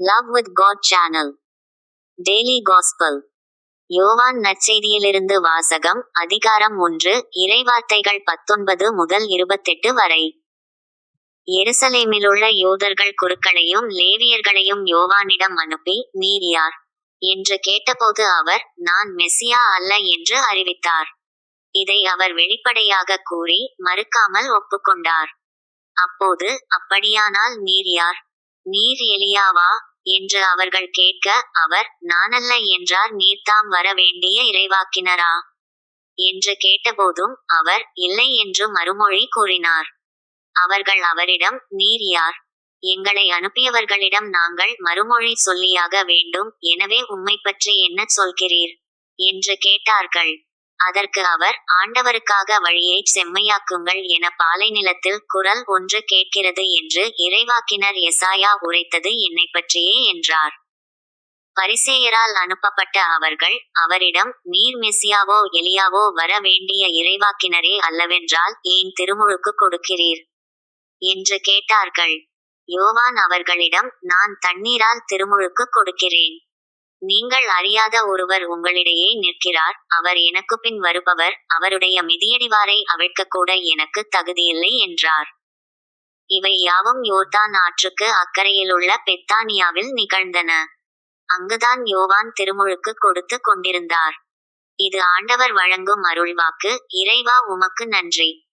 Love with God channel daily gospel யோவான் நற்செய்தியிலிருந்து வாசகம். அதிகாரம் 1, இறைவார்த்தைகள் 19 முதல் 28 வரை. எருசலேமிலுள்ள யூதர்கள் குருக்களையும் லேவியர்களையும் யோவானிடம் அனுப்பி, நீர் யார் என்று கேட்டபோது அவர், நான் மெசியா அல்ல என்று அறிவித்தார். இதை அவர் வெளிப்படையாக கூறி, மறுக்காமல் ஒப்புக்கொண்டார். அப்போது, அப்படியானால் நீர் யார்? நீர் எலியாவா என்று அவர்கள் கேட்க, அவர், நானல்ல என்றார். நீர்தாம் வர வேண்டிய இறைவாக்கினரா என்று கேட்டபோதும் அவர், இல்லை என்று மறுமொழி கூறினார். அவர்கள் அவரிடம், நீர் யார்? எங்களை அனுப்பியவர்களிடம் நாங்கள் மறுமொழி சொல்லியாக வேண்டும், எனவே உம்மைப் பற்றி என்ன சொல்கிறீர் என்று கேட்டார்கள். அதற்கு அவர், ஆண்டவருக்காக வழியைச் செம்மையாக்குங்கள் என பாலைநிலத்தில் குரல் ஒன்று கேட்கிறது என்று இறைவாக்கினர் எசாயா உரைத்தது என்னைப் பற்றியே என்றார். பரிசேயரால் அனுப்பப்பட்ட அவர்கள் அவரிடம், நீர் மெசியாவோ எலியாவோ வர வேண்டிய இறைவாக்கினரே அல்லவென்றால் ஏன் திருமுழுக்கு கொடுக்கிறீர் என்று கேட்டார்கள். யோவான் அவர்களிடம், நான் தண்ணீரால் திருமுழுக்கு கொடுக்கிறேன். நீங்கள் அறியாத ஒருவர் உங்களிடையே நிற்கிறார், அவர் எனக்குப்பின் வருபவர், அவருடைய மிதியடிவாரை அவிழ்க்கக்கூட எனக்கு தகுதியில்லை என்றார். இவை யாவும் யோர்தான் ஆற்றுக்கு அக்கரையிலுள்ள பெத்தானியாவில் நிகழ்ந்தன. அங்குதான் யோவான் திருமுழுக்கு கொடுத்து கொண்டிருந்தார். இது ஆண்டவர் வழங்கும் அருள்வாக்கு. இறைவா, உமக்கு நன்றி.